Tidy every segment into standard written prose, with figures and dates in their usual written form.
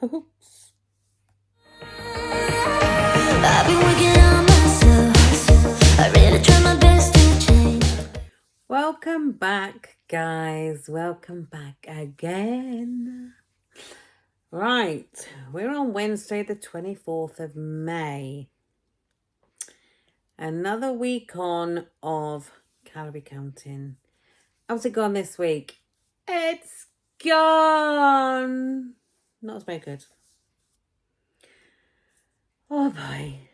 Oops. I've been working on myself. I really try my best to change. Welcome back, guys. Welcome back again. Right, we're on Wednesday, the 24th of May. Another week on of calorie counting. How's it gone this week? It's gone. Not as very good. Oh boy.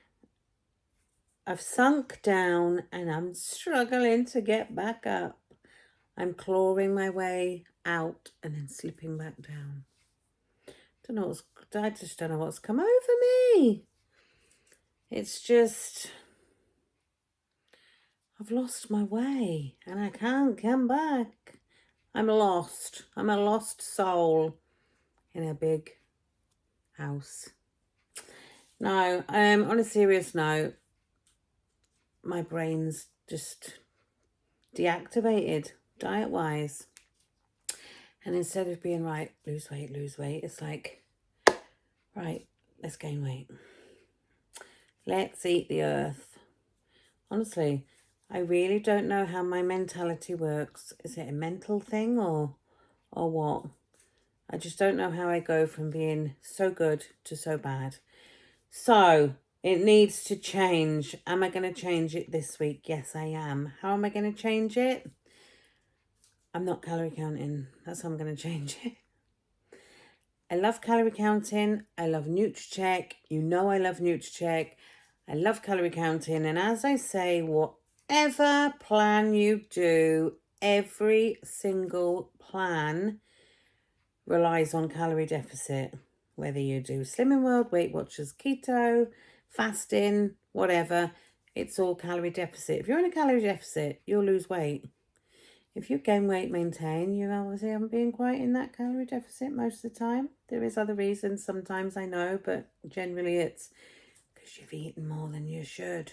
I've sunk down and I'm struggling to get back up. I'm clawing my way out and then slipping back down. I just don't know what's come over me. It's just, I've lost my way and I can't come back. I'm lost. I'm a lost soul in a big house. No, on a serious note, my brain's just deactivated diet-wise. And instead of being right, lose weight, it's like, right, let's gain weight. Let's eat the earth. Honestly, I really don't know how my mentality works. Is it a mental thing or what? I just don't know how I go from being so good to so bad. So it needs to change. Am I going to change it this week? Yes, I am. How am I going to change it? I'm not calorie counting. That's how I'm going to change it. I love calorie counting. I love NutriCheck. You know I love NutriCheck. I love calorie counting. And as I say, whatever plan you do, every single plan relies on calorie deficit. Whether you do Slimming World, Weight Watchers, keto, fasting, whatever, it's all calorie deficit. If you're in a calorie deficit, you'll lose weight. If you gain weight, maintain, you obviously haven't been quite in that calorie deficit most of the time. There is other reasons sometimes, I know, but generally it's because you've eaten more than you should.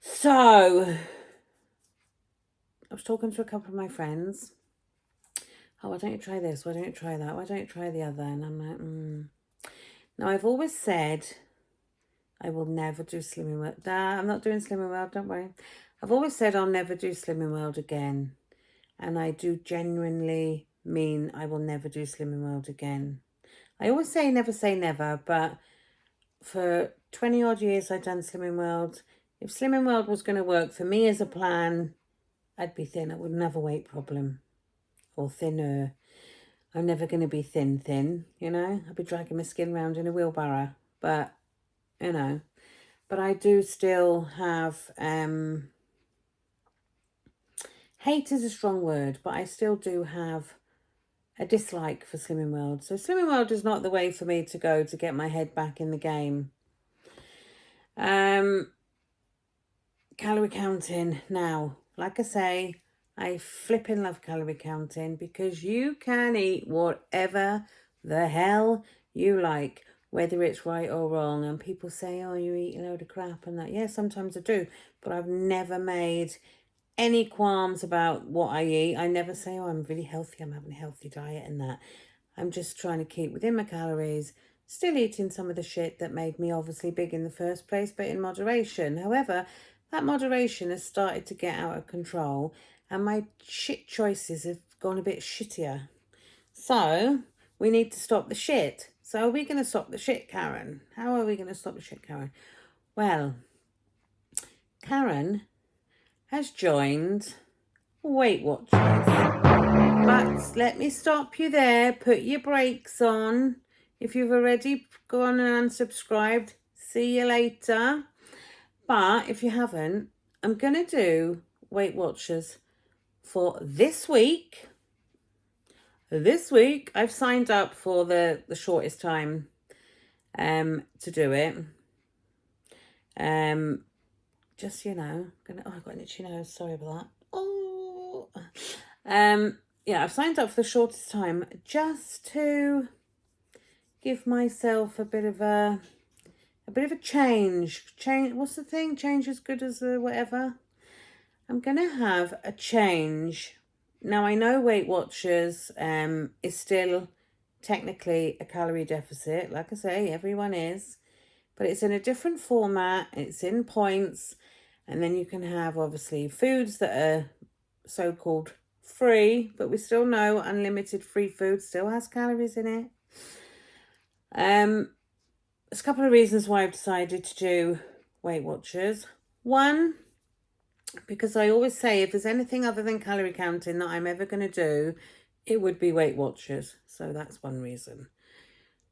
So, I was talking to a couple of my friends. Oh, why don't you try this? Why don't you try that? Why don't you try the other? And I'm like, Now, I've always said I will never do Slimming World. I'm not doing Slimming World, don't worry. I've always said I'll never do Slimming World again. And I do genuinely mean I will never do Slimming World again. I always say never, but for 20 odd years I've done Slimming World. If Slimming World was going to work for me as a plan, I'd be thin. I wouldn't have a weight problem. Or thinner. I'm never going to be thin, you know. I'd be dragging my skin around in a wheelbarrow. But, you know. But I do still have... hate is a strong word, but I still do have a dislike for Slimming World. So Slimming World is not the way for me to go to get my head back in the game. Calorie counting. Now, like I say, I flipping love calorie counting because you can eat whatever the hell you like, whether it's right or wrong. And people say, oh, you eat a load of crap and that. Yeah, sometimes I do, but I've never made any qualms about what I eat. I never say, oh, I'm really healthy, I'm having a healthy diet and that. I'm just trying to keep within my calories, still eating some of the shit that made me obviously big in the first place, but in moderation. However, that moderation has started to get out of control and my shit choices have gone a bit shittier. So we need to stop the shit. So are we going to stop the shit, Karen? How are we going to stop the shit, Karen? Well, Karen has joined Weight Watchers. But let me stop you there. Put your brakes on. If you've already gone and unsubscribed, see you later. But if you haven't, I'm going to do Weight Watchers for this week. This week, I've signed up for the shortest time to do it. Just, you know, I've got an itchy nose. Sorry about that. Oh, yeah, I've signed up for the shortest time just to give myself a bit of a change. What's the thing? Change as good as whatever. I'm gonna have a change. Now I know Weight Watchers is still technically a calorie deficit. Like I say, everyone is. But it's in a different format. It's in points. And then you can have, obviously, foods that are so-called free. But we still know unlimited free food still has calories in it. There's a couple of reasons why I've decided to do Weight Watchers. One, because I always say if there's anything other than calorie counting that I'm ever going to do, it would be Weight Watchers. So that's one reason.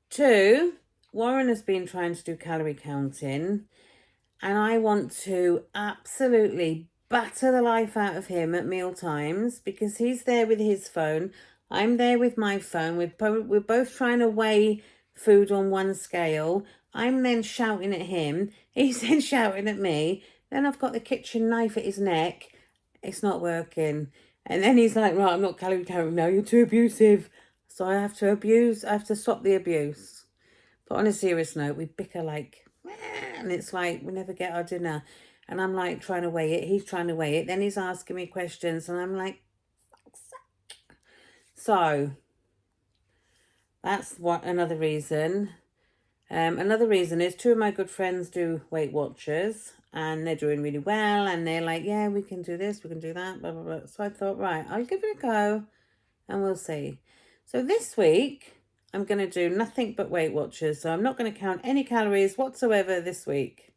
Two, Warren has been trying to do calorie counting, and I want to absolutely batter the life out of him at meal times because he's there with his phone. I'm there with my phone. We're both trying to weigh food on one scale. I'm then shouting at him. He's then shouting at me. Then I've got the kitchen knife at his neck. It's not working. And then he's like, right, I'm not calorie counting now. You're too abusive. So I have to stop the abuse. But on a serious note, we bicker like, and it's like we never get our dinner. And I'm like trying to weigh it. He's trying to weigh it. Then he's asking me questions. And I'm like, fuck's sake. So that's another reason. Another reason is two of my good friends do Weight Watchers. And they're doing really well. And they're like, yeah, we can do this. We can do that. Blah, blah, blah. So I thought, right, I'll give it a go. And we'll see. So this week, I'm going to do nothing but Weight Watchers. So I'm not going to count any calories whatsoever this week.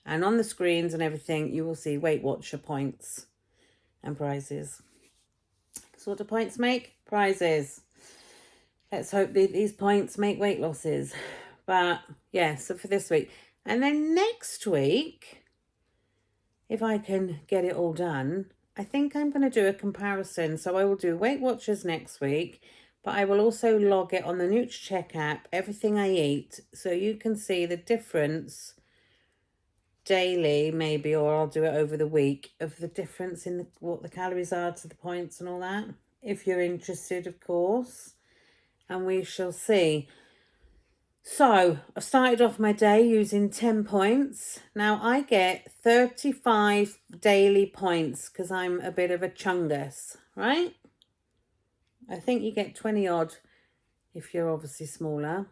And on the screens and everything, you will see Weight Watcher points and prizes. So what do points make? Prizes. Let's hope these points make weight losses. But yeah, so for this week. And then next week, if I can get it all done, I think I'm going to do a comparison. So I will do Weight Watchers next week, but I will also log it on the NutriCheck app, everything I eat, so you can see the difference daily maybe, or I'll do it over the week, of the difference in what the calories are to the points and all that, if you're interested, of course, and we shall see. So I started off my day using 10 points. Now I get 35 daily points because I'm a bit of a chungus, right? I think you get 20 odd if you're obviously smaller.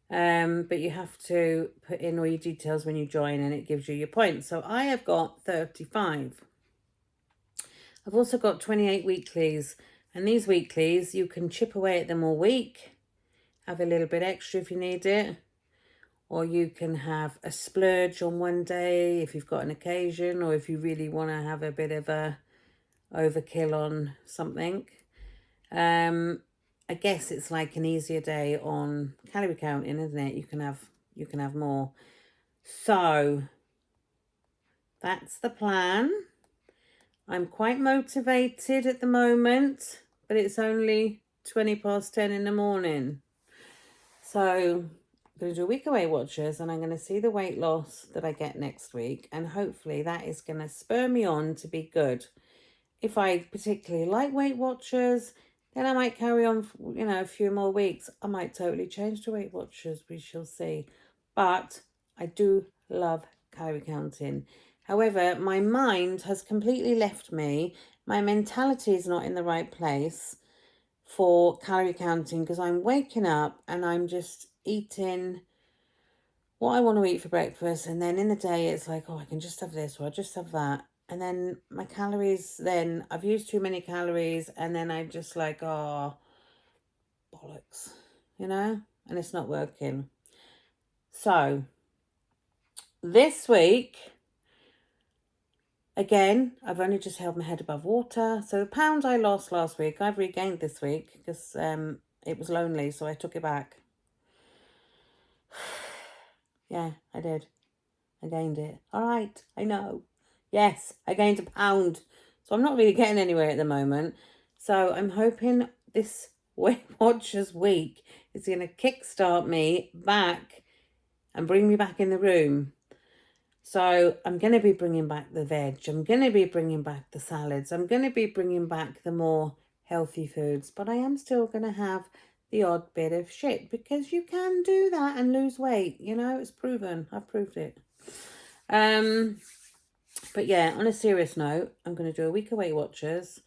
But you have to put in all your details when you join and it gives you your points. So I have got 35. I've also got 28 weeklies, and these weeklies, you can chip away at them all week, have a little bit extra if you need it, or you can have a splurge on one day if you've got an occasion, or if you really want to have a bit of a overkill on something. I guess it's like an easier day on calorie counting, isn't it? You can have more. So that's the plan. I'm quite motivated at the moment, but it's only 20 past 10 in the morning. So I'm going to do a week of Weight Watchers, and I'm going to see the weight loss that I get next week. And hopefully that is going to spur me on to be good. If I particularly like Weight Watchers, then I might carry on, a few more weeks. I might totally change to Weight Watchers. We shall see. But I do love calorie counting. However, my mind has completely left me. My mentality is not in the right place for calorie counting because I'm waking up and I'm just eating what I want to eat for breakfast. And then in the day, it's like, oh, I can just have this or I just have that. And then my calories, then I've used too many calories, and then I'm just like, oh, bollocks, and it's not working. So this week, again, I've only just held my head above water. So the pound I lost last week, I've regained this week because it was lonely, so I took it back. Yeah, I did. I gained it. All right, I know. Yes, I gained a pound. So I'm not really getting anywhere at the moment. So I'm hoping this Weight Watchers week is going to kickstart me back and bring me back in the room. So I'm going to be bringing back the veg. I'm going to be bringing back the salads. I'm going to be bringing back the more healthy foods. But I am still going to have the odd bit of shit because you can do that and lose weight. It's proven. I've proved it. But yeah, on a serious note, I'm going to do a week of Weight Watchers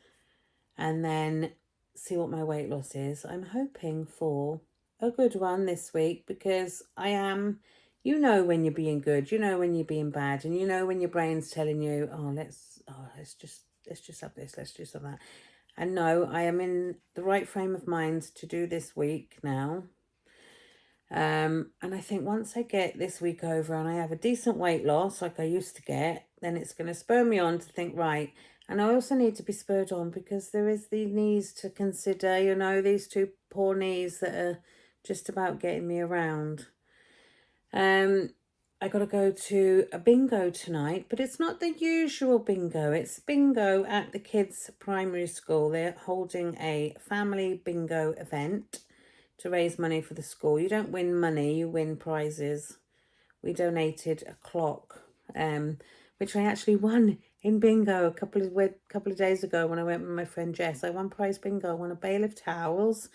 and then see what my weight loss is. I'm hoping for a good one this week because I am, you know, when you're being good, you know, when you're being bad, and you know, when your brain's telling you, let's just have this, let's just have that. And no, I am in the right frame of mind to do this week now. And I think once I get this week over and I have a decent weight loss like I used to get, then it's going to spur me on to think, right. And I also need to be spurred on because there is the knees to consider, you know, these two poor knees that are just about getting me around. I got to go to a bingo tonight, but it's not the usual bingo. It's bingo at the kids' primary school. They're holding a family bingo event to raise money for the school. You don't win money, you win prizes. We donated a clock, which I actually won in bingo a couple of days ago when I went with my friend Jess. I won prize bingo. I won a bale of towels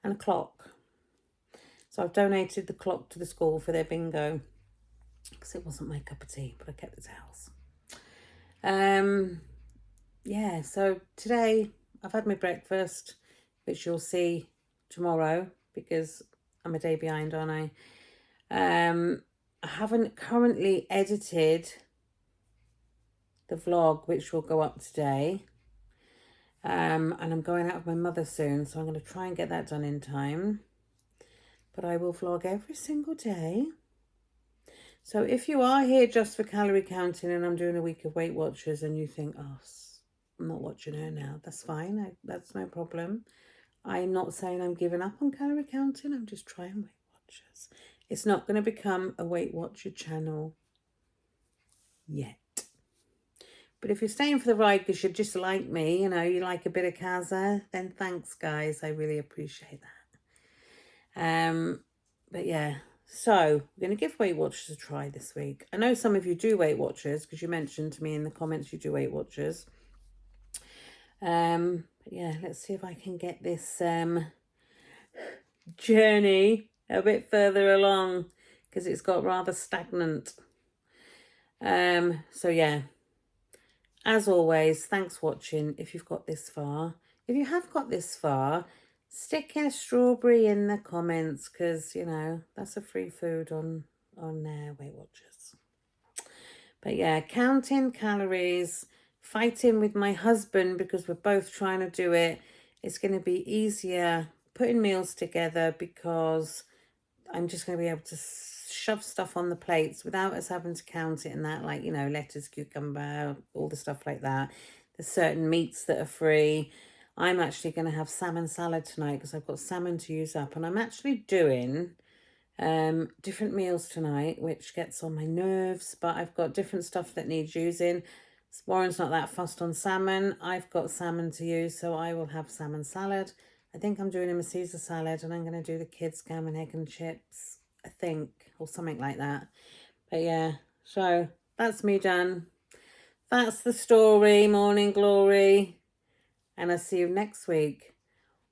and a clock. So I've donated the clock to the school for their bingo because it wasn't my cup of tea, but I kept the towels. Yeah, so today I've had my breakfast, which you'll see tomorrow because I'm a day behind, aren't I? I haven't currently edited the vlog, which will go up today. And I'm going out with my mother soon, so I'm going to try and get that done in time. But I will vlog every single day. So if you are here just for calorie counting and I'm doing a week of Weight Watchers and you think, oh, I'm not watching her now, that's fine. That's no problem. I'm not saying I'm giving up on calorie counting. I'm just trying Weight Watchers. It's not going to become a Weight Watcher channel yet. But if you're staying for the ride because you're just like me, you know, you like a bit of Kaza, then thanks, guys. I really appreciate that. But yeah, so we're going to give Weight Watchers a try this week. I know some of you do Weight Watchers because you mentioned to me in the comments you do Weight Watchers. But yeah, let's see if I can get this journey a bit further along because it's got rather stagnant. So yeah, as always, thanks for watching. If you've got this far, if you have got this far, stick a strawberry in the comments because, you know, that's a free food on Weight Watchers. But yeah, counting calories, fighting with my husband because we're both trying to do it. It's going to be easier putting meals together because I'm just going to be able to shove stuff on the plates without us having to count it and that, like, you know, lettuce, cucumber, all the stuff like that. There's certain meats that are free. I'm actually going to have salmon salad tonight because I've got salmon to use up. And I'm actually doing different meals tonight, which gets on my nerves. But I've got different stuff that needs using. Warren's not that fussed on salmon. I've got salmon to use, so I will have salmon salad. I think I'm doing him a Caesar salad and I'm going to do the kids ham and egg and chips, I think, or something like that. But yeah, so that's me done. That's the story, Morning Glory. And I'll see you next week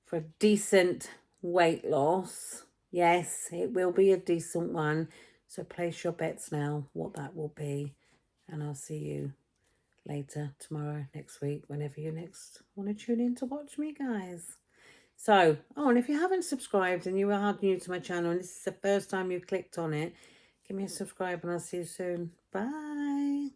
for a decent weight loss. Yes, it will be a decent one. So place your bets now what that will be. And I'll see you later, tomorrow, next week, whenever you next want to tune in to watch me, guys. So, oh, and if you haven't subscribed and you are new to my channel and this is the first time you've clicked on it, give me a subscribe and I'll see you soon. Bye.